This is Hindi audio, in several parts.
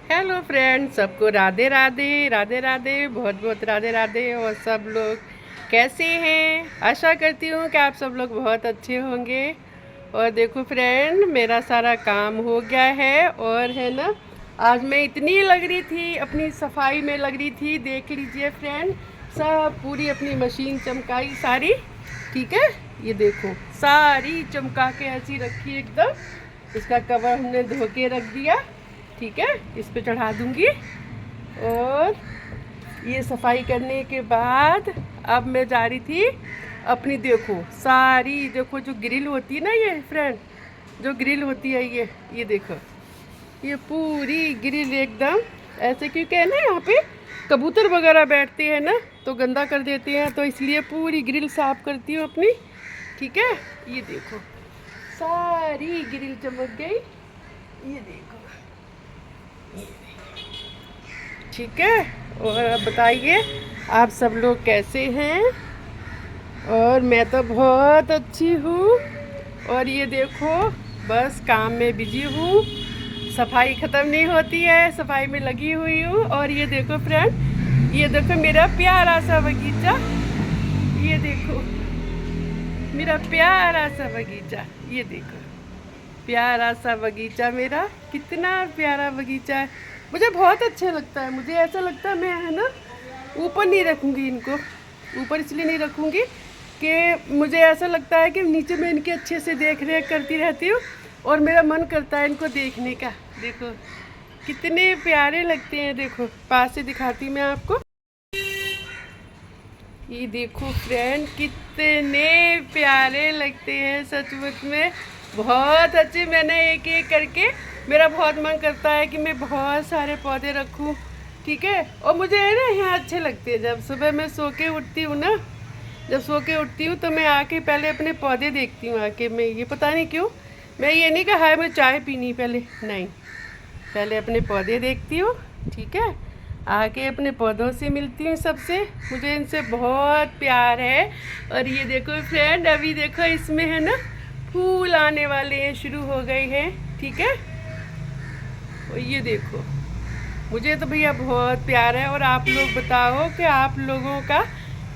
हेलो फ्रेंड्स, सबको राधे राधे राधे राधे, बहुत बहुत राधे राधे। और सब लोग कैसे हैं? आशा करती हूँ कि आप सब लोग बहुत अच्छे होंगे। और देखो फ्रेंड, मेरा सारा काम हो गया है और है ना, आज मैं इतनी लग रही थी, अपनी सफाई में लग रही थी। देख लीजिए फ्रेंड, सब पूरी अपनी मशीन चमकाई सारी। ठीक है, ये देखो सारी चमका के ऐसी रखी एकदम। इसका कवर हमने धो के रख दिया। ठीक है, इस पे चढ़ा दूंगी। और ये सफाई करने के बाद अब मैं जा रही थी अपनी, देखो सारी, देखो जो ग्रिल होती है ना ये फ्रेंड, जो ग्रिल होती है ये देखो, ये पूरी ग्रिल एकदम ऐसे, क्योंकि है ना यहाँ पे कबूतर वगैरह बैठते हैं ना, तो गंदा कर देते हैं, तो इसलिए पूरी ग्रिल साफ करती हूँ अपनी। ठीक है, ये देखो सारी ग्रिल चमक गई, ये देखो। ठीक है, और अब बताइए आप सब लोग कैसे हैं? और मैं तो बहुत अच्छी हूँ। और ये देखो, बस काम में बिजी हूँ, सफाई ख़त्म नहीं होती है, सफाई में लगी हुई हूँ। और ये देखो फ्रेंड, ये देखो मेरा प्यारा सा बगीचा, ये देखो मेरा प्यारा सा बगीचा, ये देखो प्यारा सा बगीचा मेरा, कितना प्यारा बगीचा है। मुझे बहुत अच्छा लगता है। मुझे ऐसा लगता है मैं है ना ऊपर नहीं रखूँगी इनको, ऊपर इसलिए नहीं रखूँगी कि मुझे ऐसा लगता है कि नीचे मैं इनकी अच्छे से देख रेख करती रहती हूँ और मेरा मन करता है इनको देखने का। देखो कितने प्यारे लगते हैं, देखो पास से दिखाती मैं आपको। ये देखो फ्रेंड, कितने प्यारे लगते हैं सचमुच में, बहुत अच्छे। मैंने एक एक करके, मेरा बहुत मन करता है कि मैं बहुत सारे पौधे रखूं। ठीक है, और मुझे है ना यहाँ अच्छे लगते हैं। जब सुबह मैं सो के उठती हूँ ना, जब सो के उठती हूँ तो मैं आके पहले अपने पौधे देखती हूँ आके। मैं ये पता नहीं क्यों, मैं ये नहीं कहा है मैं चाय पीनी पहले, नहीं, पहले अपने पौधे देखती हूँ। ठीक है, आके अपने पौधों से मिलती हूँ सबसे, मुझे इनसे बहुत प्यार है। और ये देखो फ्रेंड, अभी देखो इसमें है ना फूल आने वाले हैं, शुरू हो गए हैं। ठीक है, और ये देखो, मुझे तो भैया बहुत प्यार है। और आप लोग बताओ कि आप लोगों का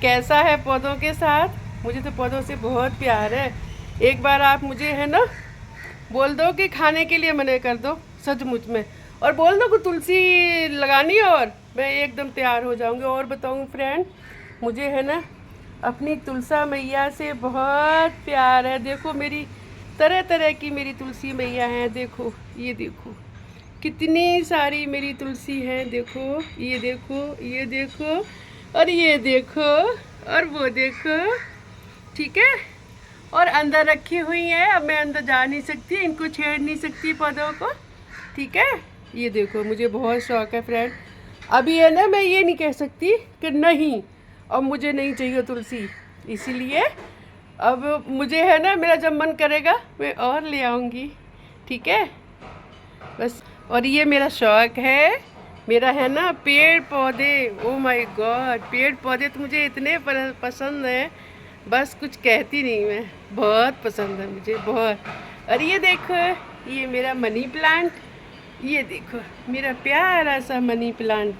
कैसा है पौधों के साथ? मुझे तो पौधों से बहुत प्यार है। एक बार आप मुझे है ना बोल दो कि खाने के लिए मना कर दो सचमुच में, और बोल दो कि तुलसी लगानी है, और मैं एकदम तैयार हो जाऊंगी। और बताऊँ फ्रेंड, मुझे है ना अपनी तुलसा मैया से बहुत प्यार है। देखो मेरी तरह तरह की मेरी तुलसी मैया हैं, देखो ये देखो कितनी सारी मेरी तुलसी हैं। देखो ये देखो, ये देखो, और ये देखो, और वो देखो। ठीक है, और अंदर रखी हुई है, अब मैं अंदर जा नहीं सकती, इनको छेड़ नहीं सकती पौधों को। ठीक है, ये देखो मुझे बहुत शौक है फ्रेंड। अभी है ना मैं ये नहीं कह सकती कि नहीं, अब मुझे नहीं चाहिए तुलसी, इसीलिए अब मुझे है ना, मेरा जब मन करेगा मैं और ले आऊँगी। ठीक है, बस। और ये मेरा शौक है, मेरा है ना पेड़ पौधे। ओ माय गॉड, पेड़ पौधे तो मुझे इतने पसंद हैं, बस कुछ कहती नहीं मैं, बहुत पसंद है मुझे बहुत। और ये देखो, ये मेरा मनी प्लांट, ये देखो मेरा प्यारा सा मनी प्लांट,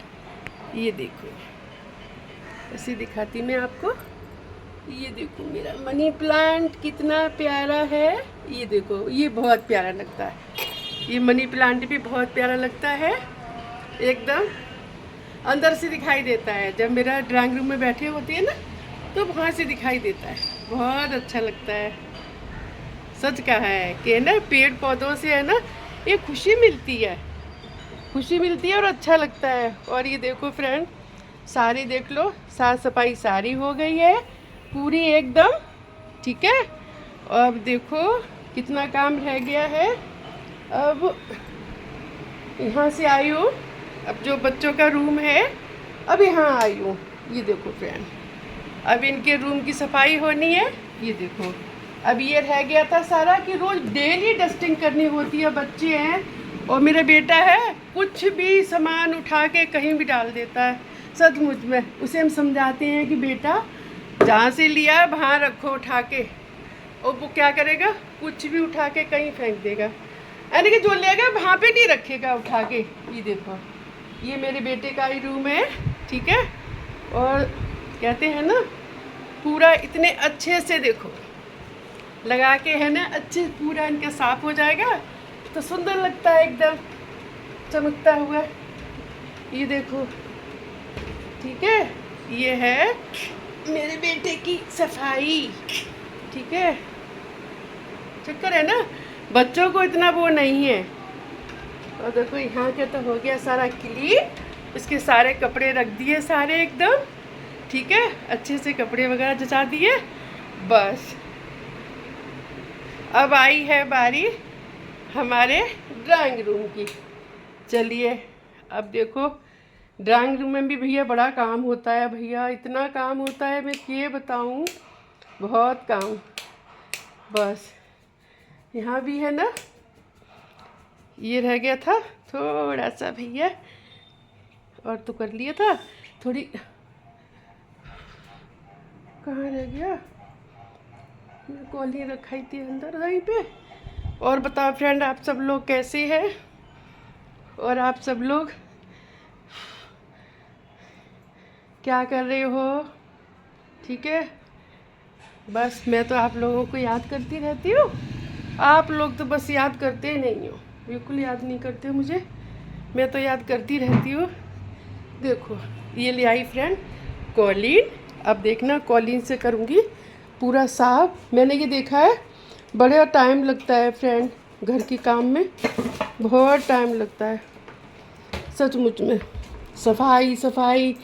ये देखो ऐसे दिखाती मैं आपको। ये देखो मेरा मनी प्लांट कितना प्यारा है, ये देखो ये बहुत प्यारा लगता है। ये मनी प्लांट भी बहुत प्यारा लगता है, एकदम अंदर से दिखाई देता है। जब मेरा ड्राइंग रूम में बैठे होती है ना, तो वहाँ से दिखाई देता है, बहुत अच्छा लगता है। सच कहा है कि ना पेड़ पौधों से है ना ये खुशी मिलती है, खुशी मिलती है और अच्छा लगता है। और ये देखो फ्रेंड, सारी देख लो, साफ सफाई सारी हो गई है पूरी एकदम। ठीक है, अब देखो कितना काम रह गया है। अब यहाँ से आई हूँ, अब जो बच्चों का रूम है, अब यहाँ आई हूँ। ये देखो फ्रेंड, अब इनके रूम की सफाई होनी है। ये देखो, अब ये रह गया था सारा कि रोज़ डेली डस्टिंग करनी होती है। बच्चे हैं और मेरा बेटा है, कुछ भी सामान उठा के कहीं भी डाल देता है। सचमुच में उसे हम समझाते हैं कि बेटा जहाँ से लिया वहाँ रखो उठा के, और वो क्या करेगा, कुछ भी उठा के कहीं फेंक देगा। यानी कि जो लेगा वहाँ पे नहीं रखेगा उठा के। ये देखो, ये मेरे बेटे का ही रूम है, ठीक है। और कहते हैं ना पूरा इतने अच्छे से देखो लगा के है ना, अच्छे पूरा इनका साफ हो जाएगा तो सुंदर लगता है एकदम चमकता हुआ। ये देखो, ठीक है, ये है मेरे बेटे की सफाई, ठीक है। चक्कर है ना, बच्चों को इतना वो नहीं है। और देखो यहाँ के तो हो गया सारा क्लीन, इसके सारे कपड़े रख दिए सारे एकदम, ठीक है, अच्छे से कपड़े वगैरह जचा दिए। बस अब आई है बारी हमारे ड्राइंग रूम की। चलिए अब देखो, ड्राइंग रूम में भी भैया बड़ा काम होता है, भैया इतना काम होता है, मैं ये बताऊँ, बहुत काम। बस यहाँ भी है ना, ये रह गया था थोड़ा सा भैया, और तो कर लिया था थोड़ी, कहाँ रह गया, कॉली रखाई थी अंदर वहीं पे। और बताओ फ्रेंड, आप सब लोग कैसे हैं, और आप सब लोग क्या कर रहे हो, ठीक है। बस मैं तो आप लोगों को याद करती रहती हूँ, आप लोग तो बस याद करते ही नहीं हो, बिल्कुल याद नहीं करते हो मुझे, मैं तो याद करती रहती हूँ। देखो ये ले आई फ्रेंड कॉलीन, अब देखना कॉलीन से करूँगी पूरा साफ। मैंने ये देखा है बड़ा टाइम लगता है फ्रेंड, घर के काम में बहुत टाइम लगता है सचमुच में। सफाई सफाई,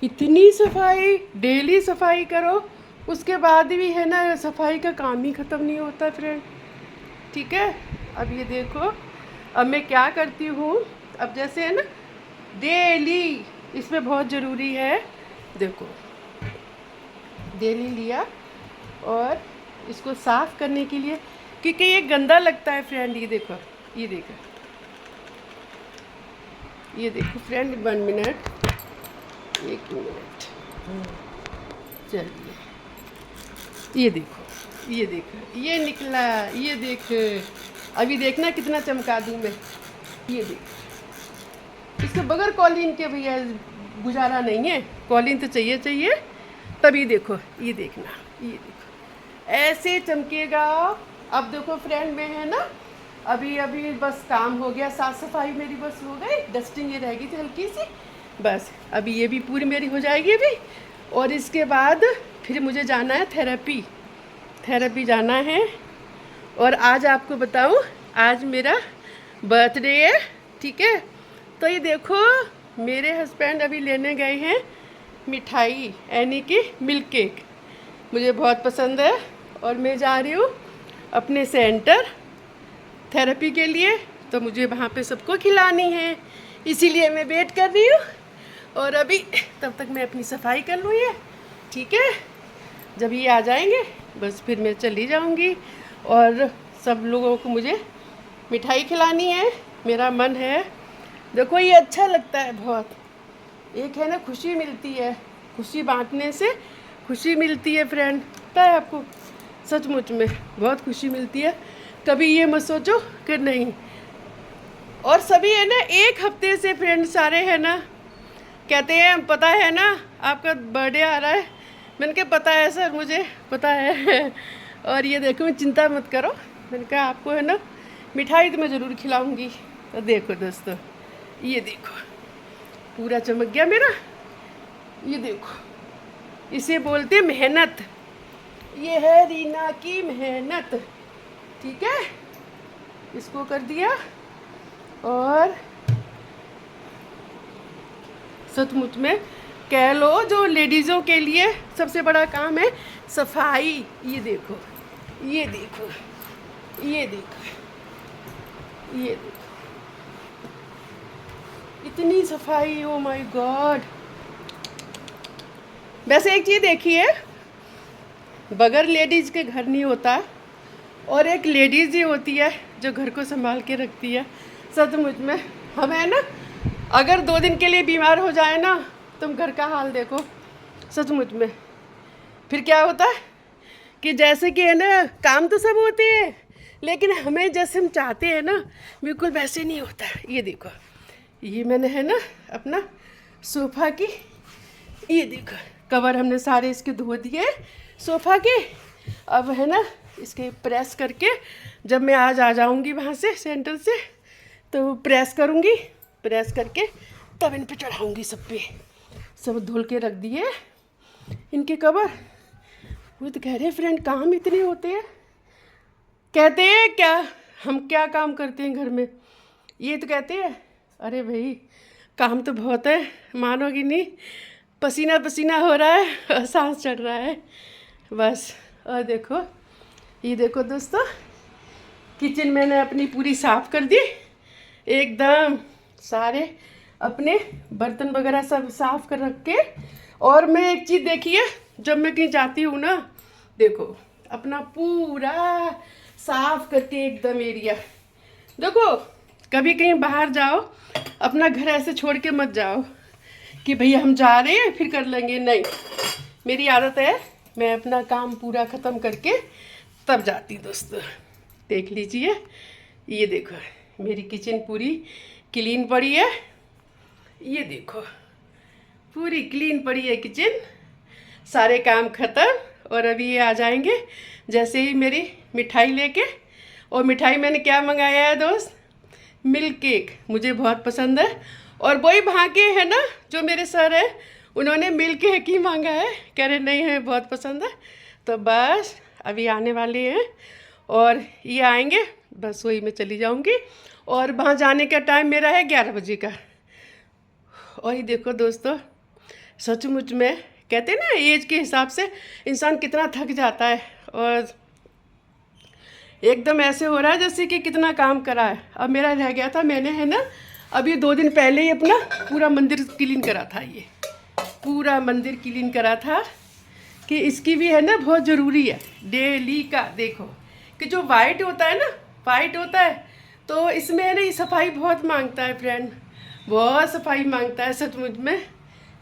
इतनी सफाई, डेली सफाई करो, उसके बाद भी है ना सफाई का काम ही ख़त्म नहीं होता फ्रेंड, ठीक है। अब ये देखो, अब मैं क्या करती हूँ, अब जैसे है ना डेली, इसमें बहुत ज़रूरी है, देखो डेली लिया और इसको साफ़ करने के लिए, क्योंकि ये गंदा लगता है फ्रेंड। ये देखो, ये देखो, ये देखो फ्रेंड, 1 मिनट, 1 मिनट, चलिए ये देखो, ये देखो, ये निकला, ये देख, अभी देखना कितना चमका दूँ मैं। ये देखो, इसके बगैर कॉलिन के भैया गुजारा नहीं है, कॉलिन तो चाहिए चाहिए। तभी देखो, ये देखना, ये देखो ऐसे चमकेगा। अब देखो फ्रेंड में है ना, अभी अभी बस काम हो गया, साफ़ सफाई मेरी बस हो गई, डस्टिंग ये रह गई थी हल्की सी, बस अभी ये भी पूरी मेरी हो जाएगी अभी। और इसके बाद फिर मुझे जाना है थेरेपी जाना है। और आज आपको बताऊं, आज मेरा बर्थडे है, ठीक है। तो ये देखो मेरे हस्बैंड अभी लेने गए हैं मिठाई, यानी कि मिल्क केक, मुझे बहुत पसंद है। और मैं जा रही हूँ अपने सेंटर थेरेपी के लिए, तो मुझे वहाँ पे सबको खिलानी है, इसीलिए मैं वेट कर रही हूँ। और अभी तब तक मैं अपनी सफाई कर लूँ ये, ठीक है। जब ये आ जाएंगे बस फिर मैं चली जाऊँगी, और सब लोगों को मुझे मिठाई खिलानी है, मेरा मन है। देखो ये अच्छा लगता है बहुत, एक है ना खुशी मिलती है, खुशी बांटने से खुशी मिलती है फ्रेंड, पता है आपको, सचमुच में बहुत खुशी मिलती है। कभी ये मत सोचो कि नहीं। और सभी है ना एक हफ्ते से फ्रेंड सारे है ना कहते हैं, पता है ना आपका बर्थडे आ रहा है, मैंने कहा पता है सर, मुझे पता है। और ये देखो, चिंता मत करो, मैंने कहा आपको है ना मिठाई तो मैं ज़रूर खिलाऊंगी। तो देखो दोस्तों, ये देखो पूरा चमक गया मेरा, ये देखो, इसे बोलते मेहनत, ये है रीना की मेहनत, ठीक है। इसको कर दिया, और सचमुच में कह लो जो लेडीज़ों के लिए सबसे बड़ा काम है सफाई। ये देखो, ये देखो, ये देखो, ये देखो, इतनी सफाई, ओ माय गॉड। वैसे एक चीज़ देखिए, बगैर लेडीज़ के घर नहीं होता, और एक लेडीज़ ही होती है जो घर को संभाल के रखती है। सचमुच में हम है ना, अगर 2 दिन के लिए बीमार हो जाए ना, तुम घर का हाल देखो, सचमुच में फिर क्या होता है कि जैसे कि है ना काम तो सब होते हैं, लेकिन हमें जैसे हम चाहते हैं ना बिल्कुल वैसे नहीं होता है। ये देखो, ये मैंने है ना अपना सोफ़ा की, ये देखो कवर हमने सारे इसके धो दिए सोफ़ा के। अब है ना इसके प्रेस करके जब मैं आज आ जाऊंगी वहाँ से सेंटर से तो प्रेस करूँगी, प्रेस करके तब इन पे चढ़ाऊँगी। सब पे सब धुल के रख दिए इनके कवर। वो तो कह रहे फ्रेंड काम इतने होते हैं, कहते हैं क्या हम क्या काम करते हैं घर में, ये तो कहते हैं। अरे भाई काम तो बहुत है, मानोगी नहीं, पसीना पसीना हो रहा है और सांस चढ़ रहा है बस। और देखो, ये देखो दोस्तों, किचन मैंने अपनी पूरी साफ़ कर दी एकदम, सारे अपने बर्तन वगैरह सब साफ़ कर रख के। और मैं एक चीज़ देखिए, जब मैं कहीं जाती हूँ ना, देखो अपना पूरा साफ़ करके एकदम एरिया। देखो कभी कहीं बाहर जाओ, अपना घर ऐसे छोड़ के मत जाओ कि भैया हम जा रहे हैं फिर कर लेंगे, नहीं। मेरी आदत है मैं अपना काम पूरा ख़त्म करके तब जाती। दोस्तों देख लीजिए, ये देखो मेरी किचन पूरी क्लीन पड़ी है, ये देखो पूरी क्लीन पड़ी है किचन, सारे काम ख़त्म। और अभी ये आ जाएंगे जैसे ही मेरी मिठाई लेके। और मिठाई मैंने क्या मंगाया है दोस्त, मिल्क केक, मुझे बहुत पसंद है। और वही वहाँ के है ना जो मेरे सर है, उन्होंने मिल्क केक ही मांगा है, कह रहे नहीं हमें बहुत पसंद है। तो बस अभी आने वाले हैं और ये आएंगे, बस वही मैं चली जाऊंगी। और वहाँ जाने का टाइम मेरा है 11 बजे का। और ये देखो दोस्तों, सचमुच में कहते हैं ना एज के हिसाब से इंसान कितना थक जाता है, और एकदम ऐसे हो रहा है जैसे कि कितना काम करा है। अब मेरा रह गया था, मैंने है ना अभी 2 दिन पहले ही अपना पूरा मंदिर क्लीन करा था, ये पूरा मंदिर क्लीन करा था कि इसकी भी है ना बहुत ज़रूरी है डेली का। देखो कि जो वाइट होता है ना, वाइट होता है तो इसमें है ना ये सफाई बहुत मांगता है फ्रेंड, बहुत सफाई मांगता है सचमुच में।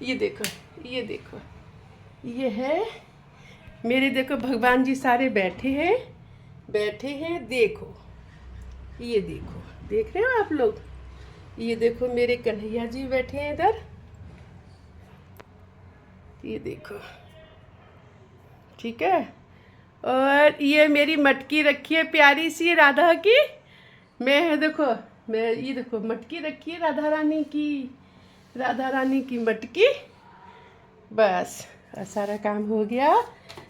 ये देखो, ये देखो, ये है मेरे, देखो भगवान जी सारे बैठे हैं, बैठे हैं। देखो ये देखो, देख रहे हो आप लोग, ये देखो मेरे कन्हैया जी बैठे हैं इधर, ये देखो, ठीक है। और ये मेरी मटकी रखी है प्यारी सी राधा की, मैं है देखो, मैं ये देखो मटकी रखी है राधा रानी की, राधा रानी की मटकी। बस सारा काम हो गया,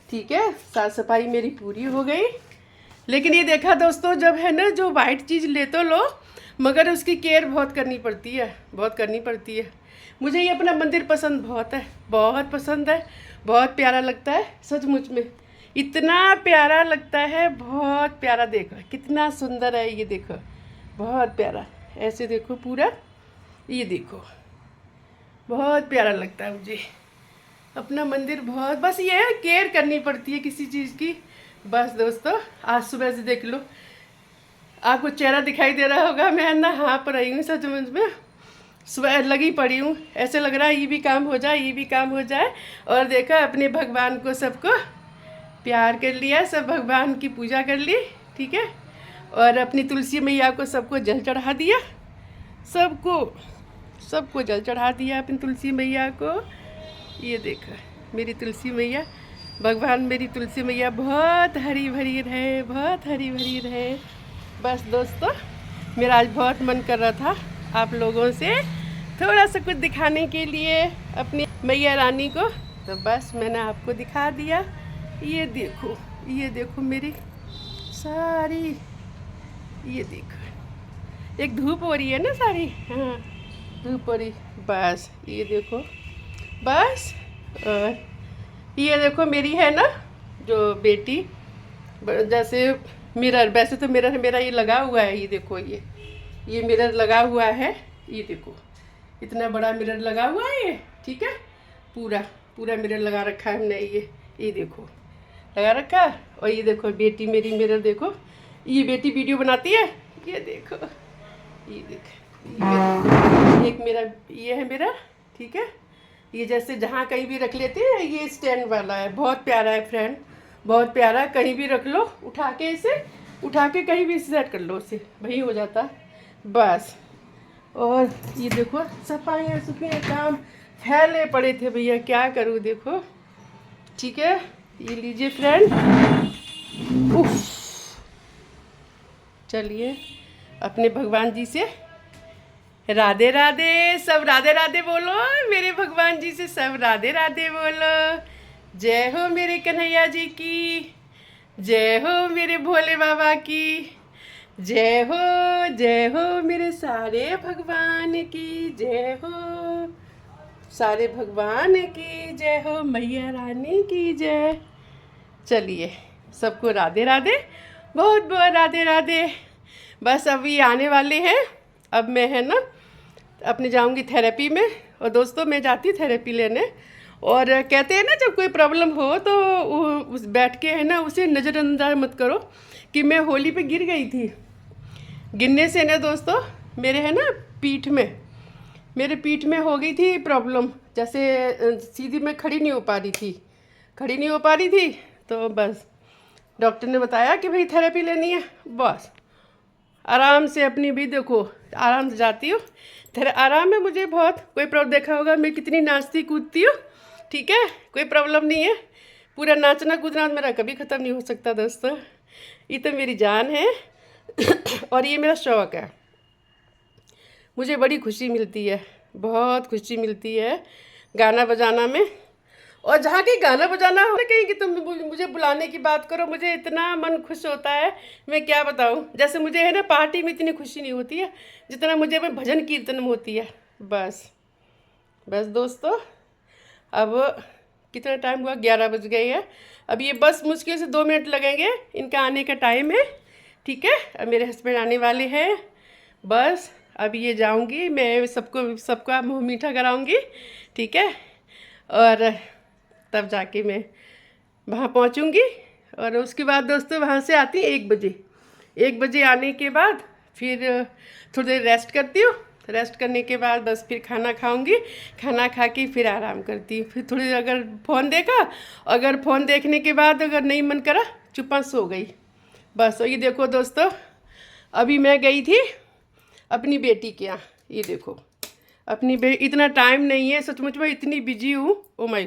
ठीक है, साफ सफाई मेरी पूरी हो गई। लेकिन ये देखा दोस्तों, जब है ना जो वाइट चीज़ ले तो लो, मगर उसकी केयर बहुत करनी पड़ती है, बहुत करनी पड़ती है। मुझे ये अपना मंदिर पसंद बहुत है, बहुत पसंद है, बहुत प्यारा लगता है सचमुच में, इतना प्यारा लगता है, बहुत प्यारा। देखो कितना सुंदर है, ये देखो बहुत प्यारा, ऐसे देखो पूरा, ये देखो बहुत प्यारा लगता है मुझे अपना मंदिर बहुत। बस ये है केयर करनी पड़ती है किसी चीज़ की। बस दोस्तों आज सुबह से देख लो, आपको चेहरा दिखाई दे रहा होगा, मैं ना हाँ पर रही हूँ सचमुच में, सुबह लगी पड़ी हूँ, ऐसे लग रहा है ये भी काम हो जाए, ये भी काम हो जाए। और देखा अपने भगवान को सबको प्यार कर लिया, सब भगवान की पूजा कर ली, ठीक है। और अपनी तुलसी मैया को सबको जल चढ़ा दिया, सबको जल चढ़ा दिया अपनी तुलसी मैया को। ये देखो मेरी तुलसी मैया, भगवान मेरी तुलसी मैया बहुत हरी भरी रहे, बहुत हरी भरी रहे। बस दोस्तों मेरा आज बहुत मन कर रहा था आप लोगों से थोड़ा सा कुछ दिखाने के लिए अपनी मैया रानी को, तो बस मैंने आपको दिखा दिया। ये देखो, ये देखो मेरी सारी, ये देखो एक धूप हो रही है ना सारी, हाँ धूप हो रही, बस ये देखो बस। और ये देखो मेरी है ना जो बेटी, जैसे मिरर, वैसे तो मिरर मेरा ये लगा हुआ है, ये देखो ये मिरर लगा हुआ है, ये देखो इतना बड़ा मिरर लगा हुआ है ये, ठीक है, पूरा मिरर लगा रखा है हमने, ये देखो लगा रखा। और ये देखो बेटी मेरी मिरर देखो, ये बेटी वीडियो बनाती है, ये देखो, ये देखो एक मेरा ये है मिरर, ठीक है। ये जैसे जहाँ कहीं भी रख लेते हैं, ये स्टैंड वाला है, बहुत प्यारा है फ्रेंड, बहुत प्यारा, कहीं भी रख लो उठा के इसे, उठा के कहीं भी सेट कर लो उसे, वही हो जाता बस। और ये देखो सफाइयाँ सुफाइयाँ काम फैले पड़े थे भैया, क्या करूँ देखो। ठीक है, ये लीजिए फ्रेंड। उफ, चलिए अपने भगवान जी से राधे राधे, सब राधे राधे बोलो, मेरे भगवान जी से सब राधे राधे बोलो। जय हो मेरे कन्हैया जी की, जय हो मेरे भोले बाबा की, जय हो मेरे सारे भगवान की, जय हो सारे भगवान की, जय हो मैया रानी की जय। चलिए सबको राधे राधे, बहुत बहुत राधे राधे। बस अभी आने वाले हैं, अब मैं है ना अपने जाऊंगी थेरेपी में। और दोस्तों मैं जाती थेरेपी लेने, और कहते हैं ना जब कोई प्रॉब्लम हो तो उस बैठ के है ना उसे नज़रअंदाज मत करो। कि मैं होली पे गिर गई थी, गिरने से ना दोस्तों मेरे है ना पीठ में, मेरे पीठ में हो गई थी प्रॉब्लम। जैसे सीधी मैं खड़ी नहीं हो पा रही थी, खड़ी नहीं हो पा रही थी। तो बस डॉक्टर ने बताया कि भाई थेरेपी लेनी है। बस आराम से अपनी भी देखो, आराम से जाती हूँ, तेरे आराम है मुझे बहुत। कोई प्रॉब्लम देखा होगा मैं कितनी नाचती कूदती हूँ, ठीक है, कोई प्रॉब्लम नहीं है। पूरा नाचना कूदना मेरा कभी ख़त्म नहीं हो सकता दोस्तों, ये तो मेरी जान है और ये मेरा शौक़ है। मुझे बड़ी खुशी मिलती है, बहुत खुशी मिलती है गाना बजाना में। और जहाँ कहीं गाना बजाना हो कहीं कि तुम मुझे बुलाने की बात करो, मुझे इतना मन खुश होता है, मैं क्या बताऊँ। जैसे मुझे है ना पार्टी में इतनी खुशी नहीं होती है जितना मुझे में भजन कीर्तन में होती है। बस बस दोस्तों, अब कितना टाइम हुआ, 11 बज गए हैं। अब ये बस मुश्किल से 2 मिनट लगेंगे, इनका आने का टाइम है। ठीक है, अब मेरे हस्बैंड आने वाले हैं। बस अब ये जाऊंगी मैं, सबका मुँह मीठा कराऊंगी, ठीक है। और तब जाके मैं वहाँ पहुँचूँगी। और उसके बाद दोस्तों वहाँ से आती 1 बजे, 1 बजे आने के बाद फिर थोड़ी देर रेस्ट करती हूँ। रेस्ट करने के बाद बस फिर खाना खाऊंगी, खाना खा के फिर आराम करती हूँ। फिर थोड़ी देर अगर फ़ोन देखा, अगर फ़ोन देखने के बाद अगर नहीं मन करा चुपचाप सो गई बस। और ये देखो दोस्तों, अभी मैं गई थी अपनी बेटी के यहाँ, ये देखो अपनी इतना टाइम नहीं है, सचमुच में इतनी बिजी हूँ। Oh my